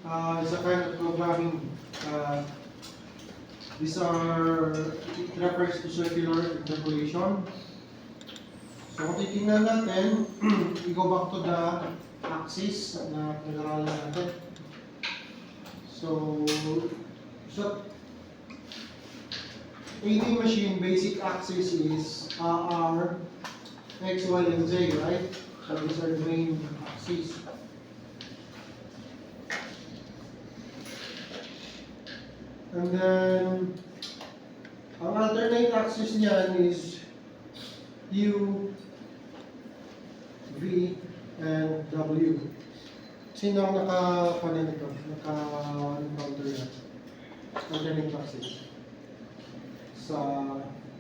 It's a kind of programming. These are, it refers to circular interpolation. So kung titingnan natin, we go back to the axis na pinag-aralan natin. So 3D machine basic axis is R, X, Y, and Z, right? So these are the main axes. And then, ang alternate axis niyan is U, V, and W. Sino ang naka-panin ito? Naka-encounter yan? Alternate axis. Sa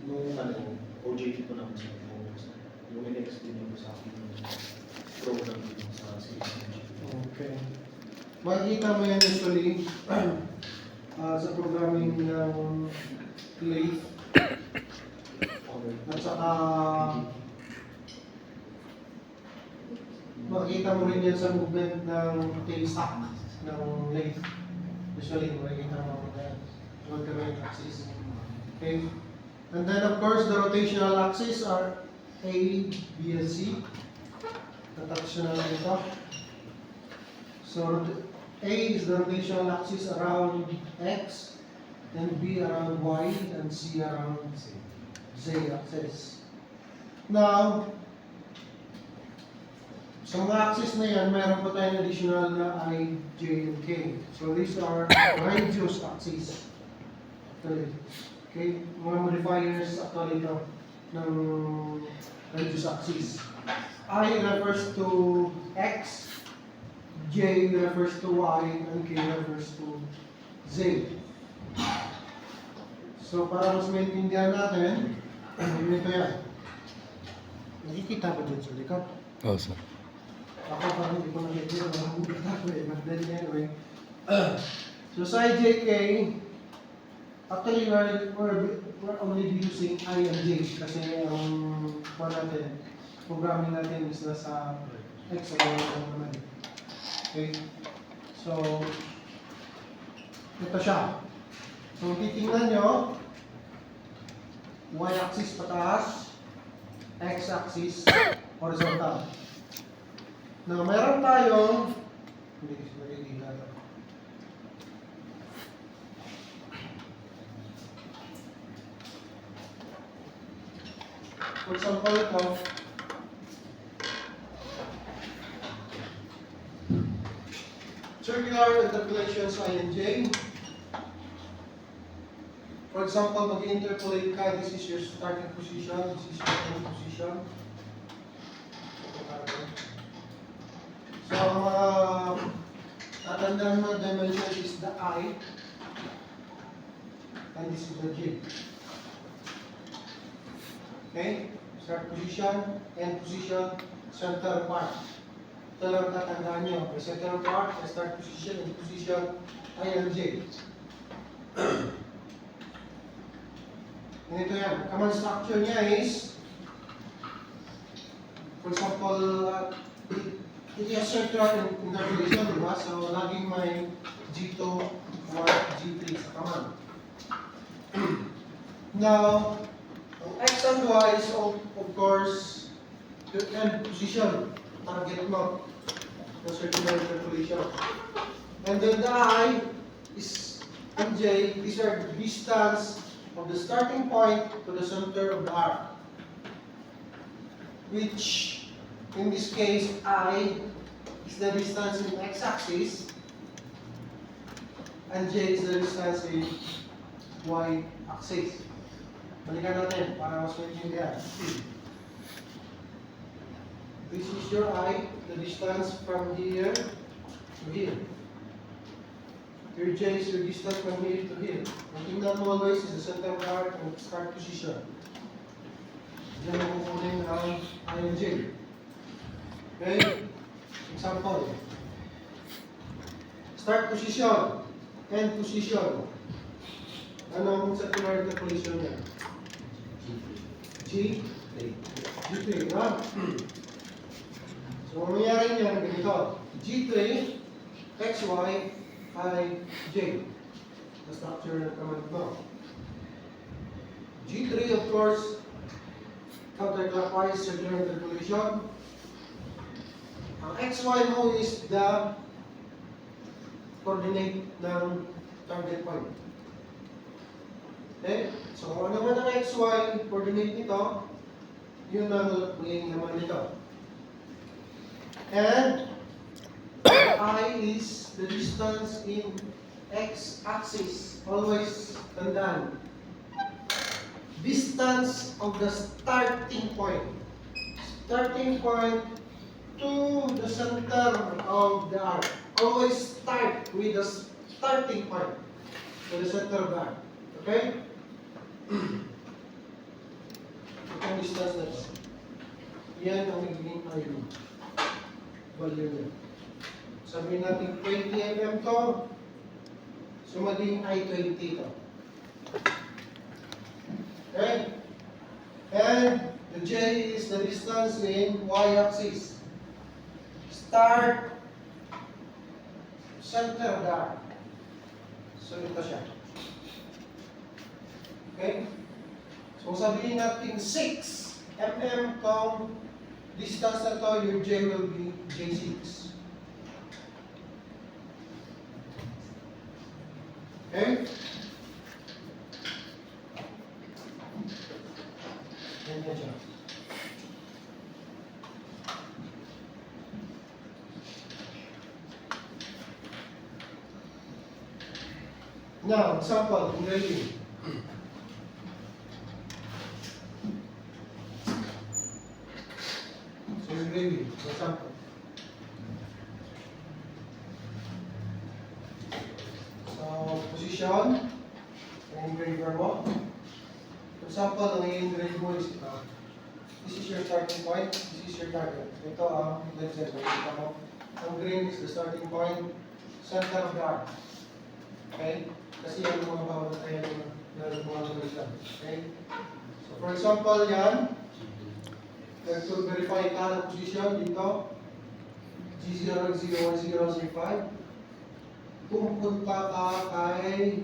Ano, OJT ko naman sa yung in-explain ko sa akin yung program dito sa CSMG. Okay. Makikita mo yan usually sa programming ng lathe at saka makikita mo rin yan sa movement ng tail stack ng lathe. Usually, makikita mo yan. Alternate axis. Okay. And then of course the rotational axis are A, B, and C. Tatouch na lang ito. So A is the rotational axis around X, and B around Y, and C around Z axis. Now, sa mga axis na yan, mayroon pa tayong additional na I, J, and K. So these are radius axis. Okay, mga modifiers actually ito ng radius axis. I refers to X, J refers to Y, and K refers to Z. So para mas maintindihan natin, ganito yan. Nakikita ba dyan sa likod? Oo, sir. Ako parang hindi ko nakikita, nakikita ko eh, but then anyway. So sa IJK, actually we're only using I and J kasi ang programming natin is nasa X o Y naman. Okay? So, ito siya. So, titingnan nyo, Y-axis pataas, X-axis horizontal. Now, meron tayong, hindi ko nakikita ito. For example, ito, circular interpolations I and J. For example, mag-interpolate ka, this is your starting position, this is your end position. So, ang mga tatandaan mo dimension is the I, and this is the J. Okay? Start position, end position, center part. Ito lang tatandaan nyo. May center part, may start position, end position, I and J. Ganito yan. Command structure niya is, for example, it is circular interpolation, di ba? So, laging may G2 or G3 sa command. Now, X and Y is of course the end position, target mo, the circular interpolation. And then the I is and J, these are the distance of the starting point to the center of the arc, which in this case I is the distance in x-axis and J is the distance in y-axis. Balikan natin para mas maintindihan. This is your I, the distance from here to here. Your J is your distance from here to here. Ang tingnan mo always is the center of the arc and start position. Diyan mo kukunin ang I and J. Okay? Example. Start position, end position. Ano ang circular interpolation niya? G3, ha? So, ang nangyari niyan, ganito. G3, XY, ij. The structure ng command mo. G3, of course, counterclockwise circular interpolation. Ang XY mo is the coordinate ng target point. Okay? So kung ano man ang XY coordinate nito, yun ang magiging naman nito. And I is the distance in x-axis. Always tandaan. Distance of the starting point. Starting point to the center of the arc. Always start with the starting point to the center of the arc. Okay? Itong distance na ito. Yan ang magiging value. Value niya. Sabihin natin 20 mm to. So magiging I-20 to. Okay? And the J is the distance in y-axis. Start, center of the arc. So ito siya. Okay? So sabihin natin 6 mm tong distance na to, your J will be J6. Okay? Ganyan siya. Now, example, engraving. So, engraving, for example. So, position, ang engraver mo. For example, ang i-engrave mo is, this is your starting point, this is your target. Ito ang lenses. Ang green is the starting point, center of the arc. Okay? Kasi yan yung mga bawal tayo ng mga solution. Okay? So, for example, yan. To verify ka ng position dito. G0, G0, 0, 5. Pumunta ka kay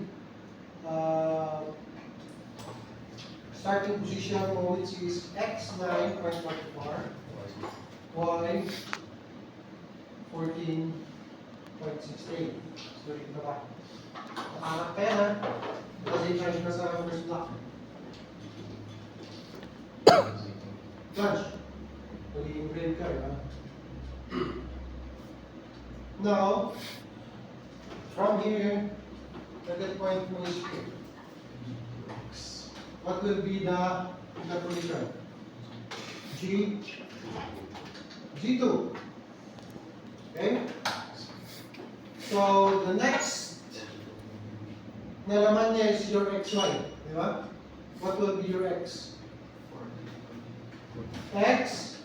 starting position mo, which is x9.44, y 14.68. So, ito ba? Nakahanap ka yan, ha? Kasi charge na sa first block. Flash. Magiging grade ka, ha? Now, from here, target point mo is here. What will be the position? G2. Okay? So, the next na laman niya is your xy. Di ba? What will be your x? X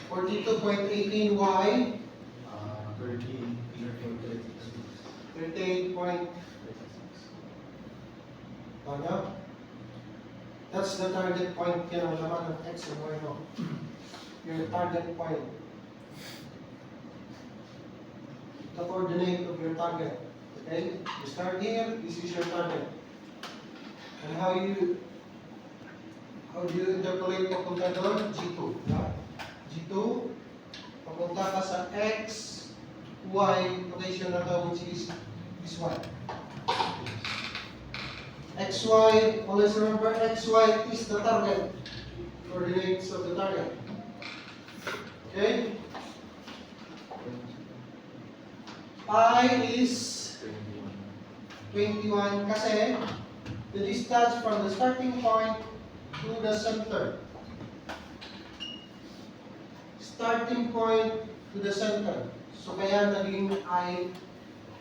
42.18, y 38 point. Ano? That's the target point. Yan ang laman ng x and y mo. Your target point. The coordinate of your target. Okay? You start here, this is your target. And how do you interpolate papunta doon? G2. Yeah? G2, papunta ka sa x, y location na to, which is this one. XY, always remember XY is the target. Coordinates of the target. Okay? I is 21 kasi the distance from the starting point to the center. Starting point to the center. So kaya naging I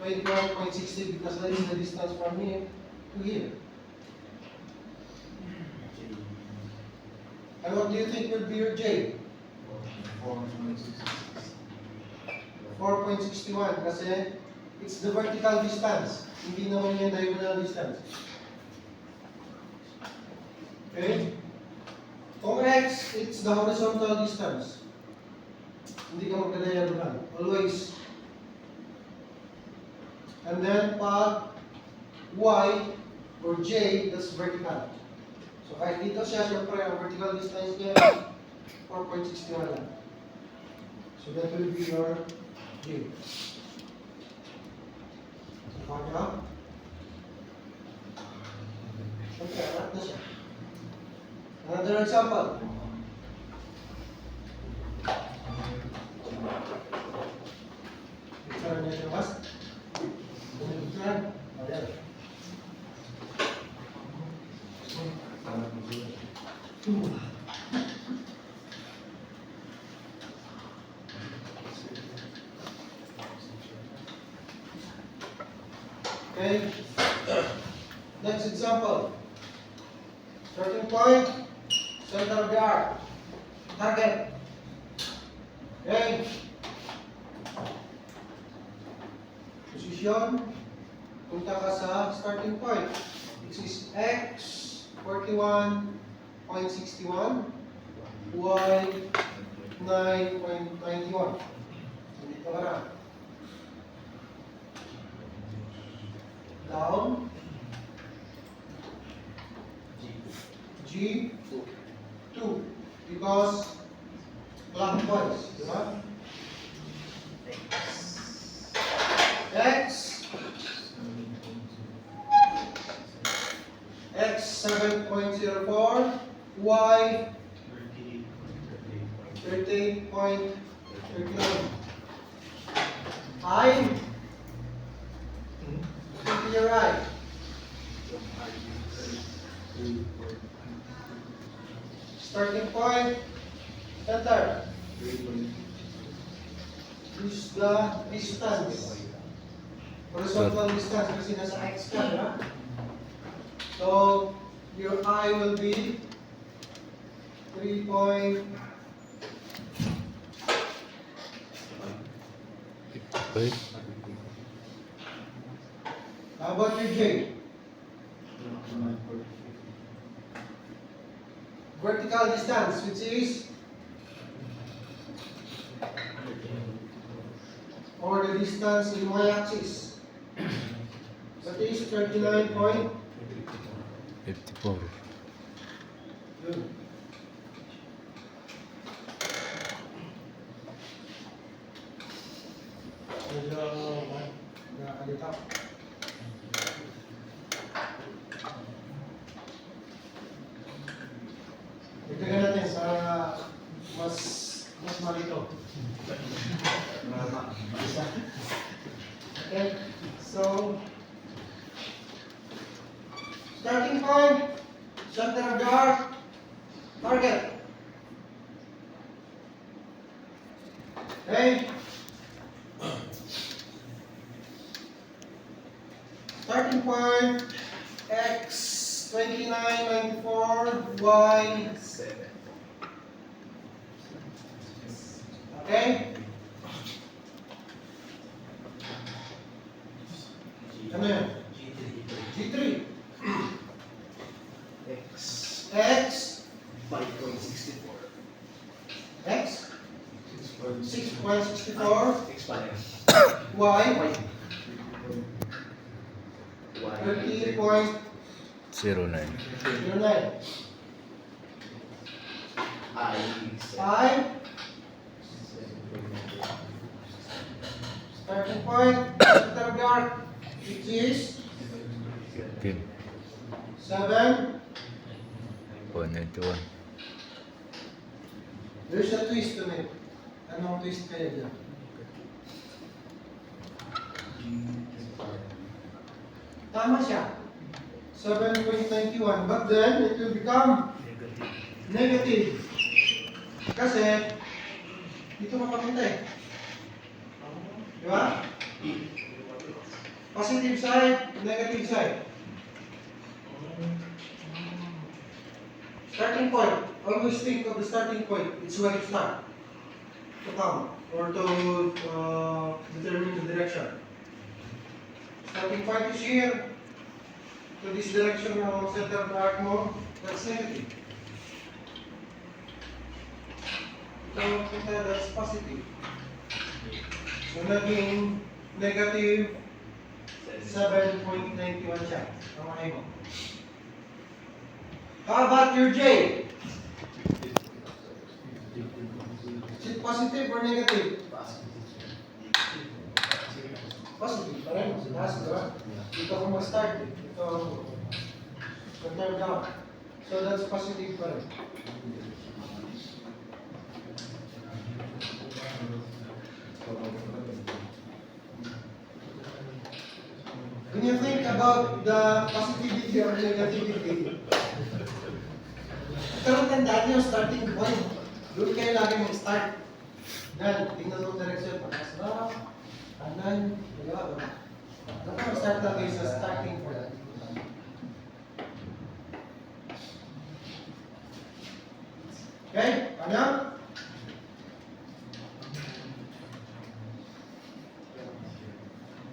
21.60 because that is the distance from here to here. And what do you think will be your J? 4.61 kasi it's the vertical distance. Hindi naman yung diagonal distance. Okay? Kung X, it's the horizontal distance. Hindi ka magka-diagonal. And then pag Y or J, that's vertical. So kahit dito siya, syempre ang vertical distance niya 4.61 lang. So that will be your J. So pag nyo, syempre, anak na siya. Another example. Picture niya siya, mas? Picture? Ayan. Okay. Next example. Starting point, center of the arc. Target. Okay. Position. Punta ka sa starting point. This is X 41.61, Y 9.91. So dito ka na. Down. G 2 because clockwise, di ba? X 7.04, Y 38.39. I to your right. Starting point, center. Use the distance. Horizontal distance kasi nasa X ka, di ba? So, your I will be 3 point. Okay. How about your J? Vertical distance, which is, or the distance in y-axis. That is 39 point. 54. Yun. Medyo nakakalitap. Tignan natin para mas malito. Okay, so starting point, center of the arc, target. Okay. Starting point, X 29.94, Y 7. Okay? Ano yan? G3. X 5.64. X 6.64, Expire. Y Y. 30.09. 09. I I starting point, center of the arc, which is 10. 7. 191. There's a twist to it. Anong twist kaya dyan? Tama siya. 7.91. But then, it will become negative. Kasi, dito mapakita eh. Di ba? Positive side, negative side. Starting point. Always think of the starting point. It's where you start to count or to determine the direction. Starting point is here. To this direction ng center of the arc mo, that's negative. So, kita that's positive. So, naging negative 7.91 siya. Kamay mo. How about your J? Is it positive or negative? Positive. Pareho. Taas, di ba? Dito ako mag-start. Dito ako mag-turn down. So that's positive pa rin. When you think about the positivity or negativity, pero tandaan niyo, starting point. Doon kayo lagi mag-start. Yan, tingnan mo direction. Pakas na, kanan, diba? Mag-start lang kayo sa starting point. Okay? Ano?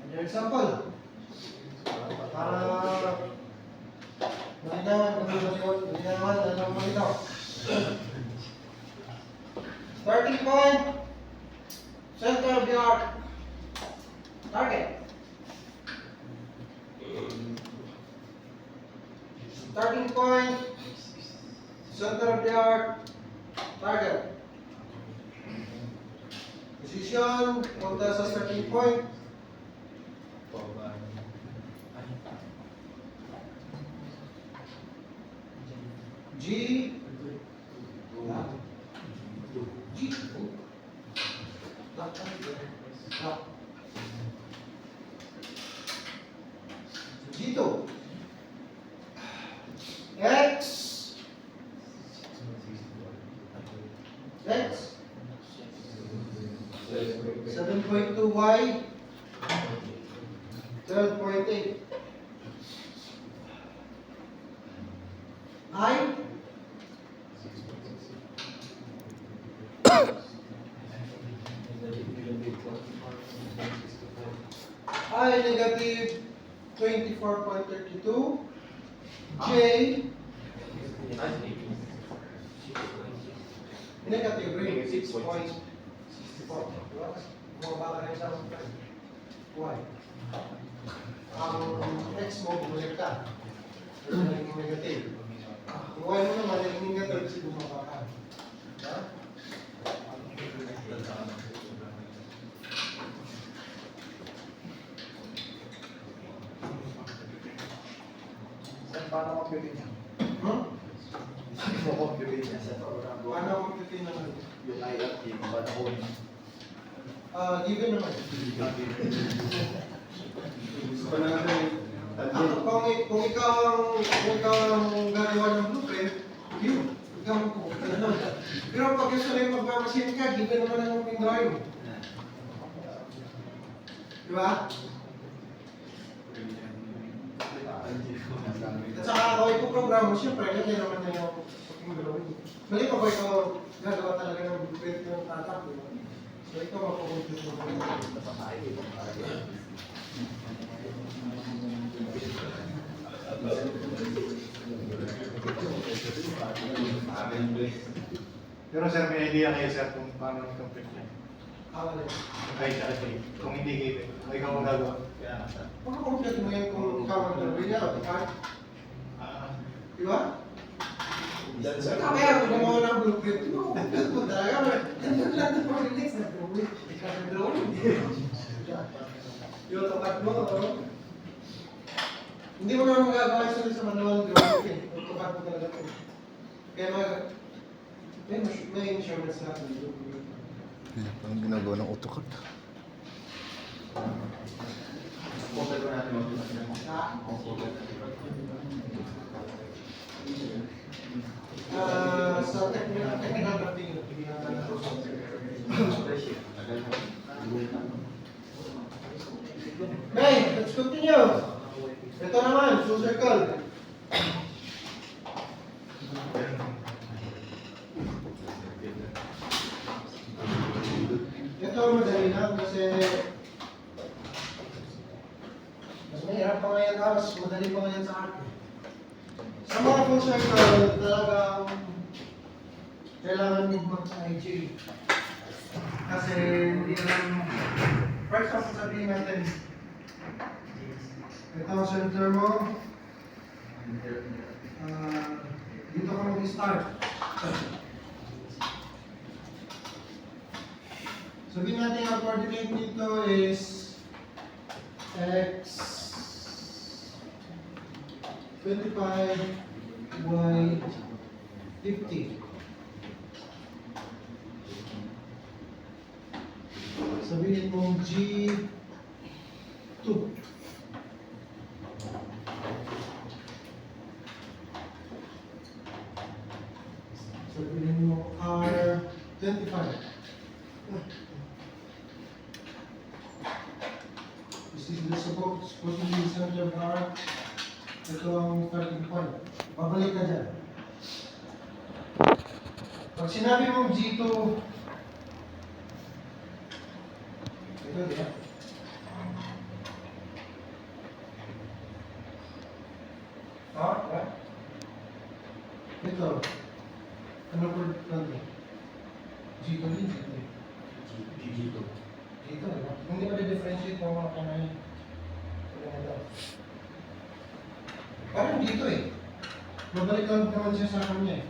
Another example. Para malinawan, ano mo ito? Starting point, center of the arc, target. Starting point, center of the arc, target. Position, punta sa starting point. G, G, G2, X, X, 7.2Y, 12.8, I, I negative 24.32, J negative ring 6.64. Bumaba ka rin sa Y. Ang X mo, bumalik ka. Kasi naging negative. Ang Y mo naman, naging negative kasi bumaba ka. Diba? Paano compute niya? Paano compute niya sa program? Paano ang compute naman? Yung IRT, paano ko niya? Given naman. Gusto ko na natin. Kung ikaw ang gagawa ng blueprint, yun. Ikaw ang compute naman. Pero pag gusto na yung magmamasin ka, given naman ang yung drawing. Diba? At saka ako ipoprogram mo, siyempre, hindi naman na yung fucking drawing. Mali pa ba ikaw gagawa talaga ng blueprint yung tatak, di ba? So ikaw mapupunta mo Pero sir, may idea kayo sir kung paano i-complete niya? Awal eh. Kahit siya kasi, kung hindi given, kung ikaw ang gagawa. Kaya nasa. Makakomplete mo yan kung ikaw ang drawing niya, di ba? Di ba? Kaya kung gumawa ng blueprint, di ba? Complete mo talaga. Ganyan lang na pang release na drawing. Ikaw ang drawing. Yung tapat mo, ano? Hindi mo naman magagawa sila sa manual drawing eh. Yung tapat mo talaga ito. Kaya may insurance na ito. Parang ginagawa ng AutoCAD. Compute ko natin mag Sa technical drafting, okay, let's continue. Ito naman, full circle. Ito madali lang kasi mas mahirap pa ngayon mas madali pa ngayon sa akin. Sa mga full circle, talagang kailangan mo sa IG. Kasi hindi naman, first off sabihin natin, Ito ang center mo. Dito ka mag-start. Sabihin natin ang coordinate nito is x 25, y 50. Sabihin mong G2. Sabihin mo R25. This is the supposed to be the center of R. Ito ang starting point. Babalik ka dyan. Pag sinabi mong G2, ito diyan. Diba? Ito. Ano po natin? G2 din, G2. G2. G2, diba? Hindi pa di-differentiate ng mga kanay. Parang dito eh. Babalik lang naman siya sa kanya eh.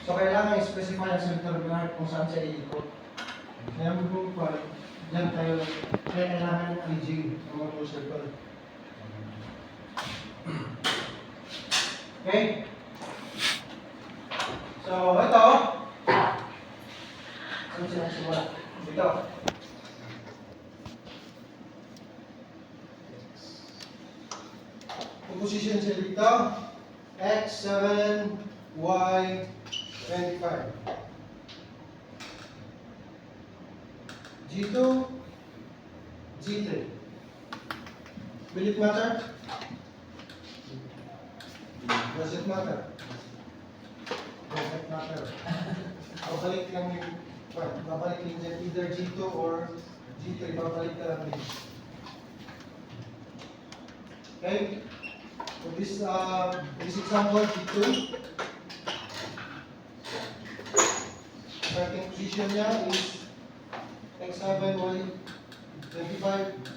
So kailangan i-specify ang center of gravity kung saan siya iikot. Kaya mo po dyan tayo, kaya kailangan ng IG ng motor circle. Okay? So ito, saan siya nagsimula? Dito. Position siya dito, x 7, y 25. G2, G3. Will it matter? Does it matter? Does it matter? Babalik lang yung, babalik lang dyan, either G2 or G3, babalik ka lang din. Okay? So this example, G2. Starting position niya is x7, y25.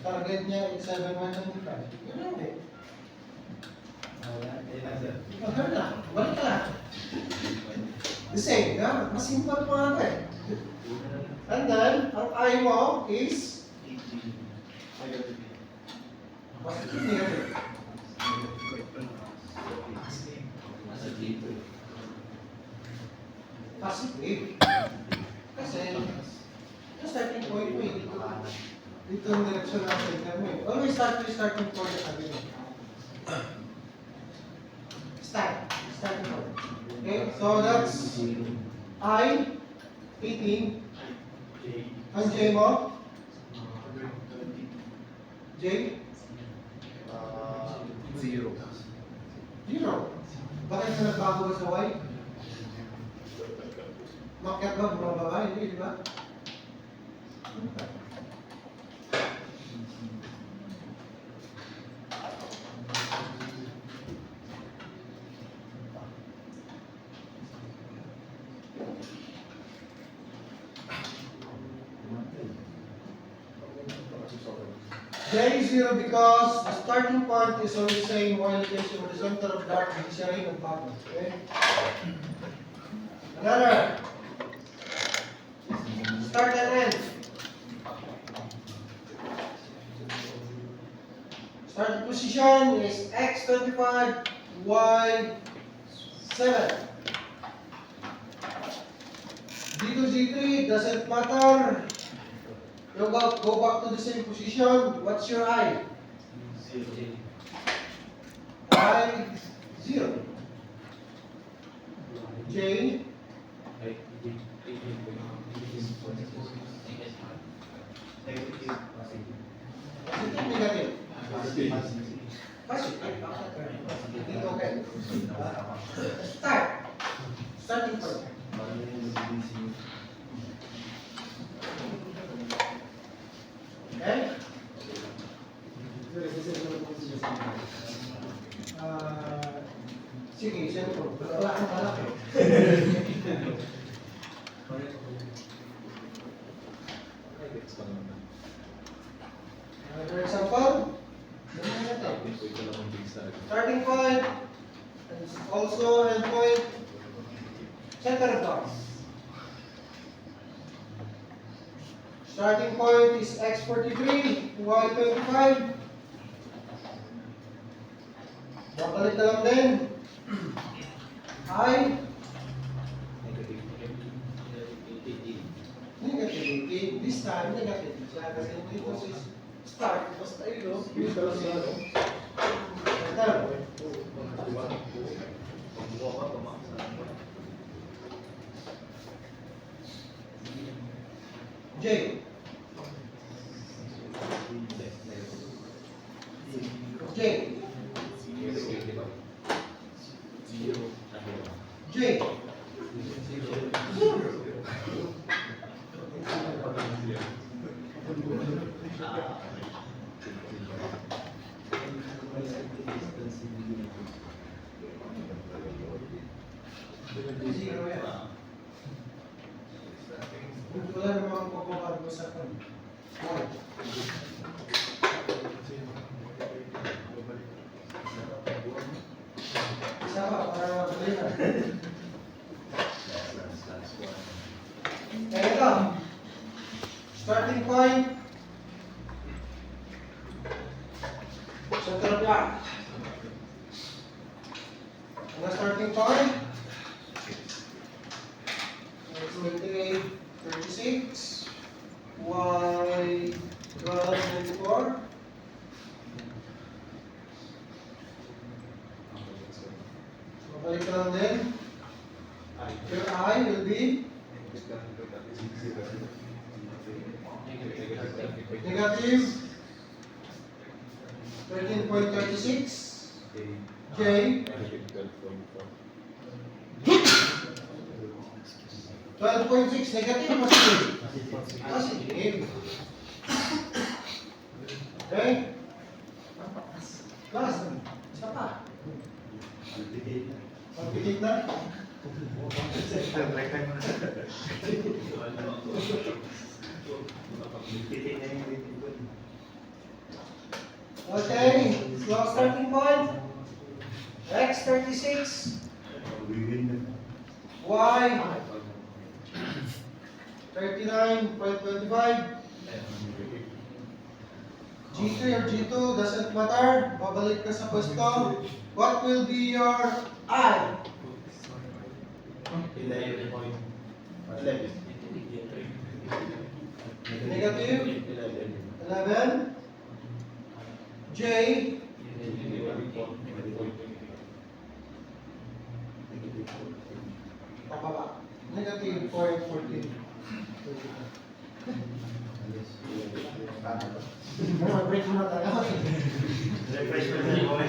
Target niya x7, y25. Yun lang eh. Maganda na. Balik ka lang. The same, yeah? Mas simple pa nga eh. And then, ang I mo is positive, negative. Positive. Kasi, yung starting point mo eh. Dito ang direction ng center mo eh. Always start with starting point at sabi mo. Starting point. Okay, so that's I, 18. Ang J mo? J? 0. 0. Bakit ka nagbago ba sa Y? Makyat ba? Bumababa? Hindi, di ba? J is 0 because the starting point is always saying orientation with the center of gravity. Hindi siya rin nagbago. Okay? Another. Start and end. Starting position is x25, y7. G2, G3 doesn't matter. You go back to the same position. What's your I? 0. I 0. J. Positive, negative. Positive. Dito, okay. Start. Starting point. Okay? Sige, siyempre. Wala kang kalak eh. Another example. Ganyan natin. Starting point, and also end point, center of mass. Starting point is x43, y25. Babalik na lang din. I, negative 18. This time, negative siya. Kasi dito is start. Basta yun, yun ka lang siya. Center. J. J. J. Zero yan. Wala namang pagkakad mo sa kan. Isa pa, para matuloy na. Kaya ito, starting point, center block. Ang starting point, 28, 36, y 12, 94. Mabalik ka lang din. Your I will be negative 13.36. J 12.6 negative positive. Positive. Okay? Plus. Isa pa. Pagpitit na. Break time muna. Okay. Slow starting point. X36. Y 39.25. G3 or G2 doesn't matter. Babalik ka sa pwesto. What will be your I? 11. Negative 11. J pababa. Negative 0.14. Break muna tayo. Refreshment na yung boy.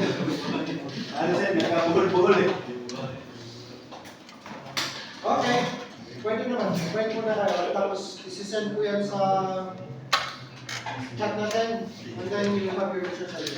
Ano siya, nagkabul-bul eh. Okay. Pwede naman. Pwede muna tayo. Tapos isisend ko yan sa chat natin. And then you have your exercise.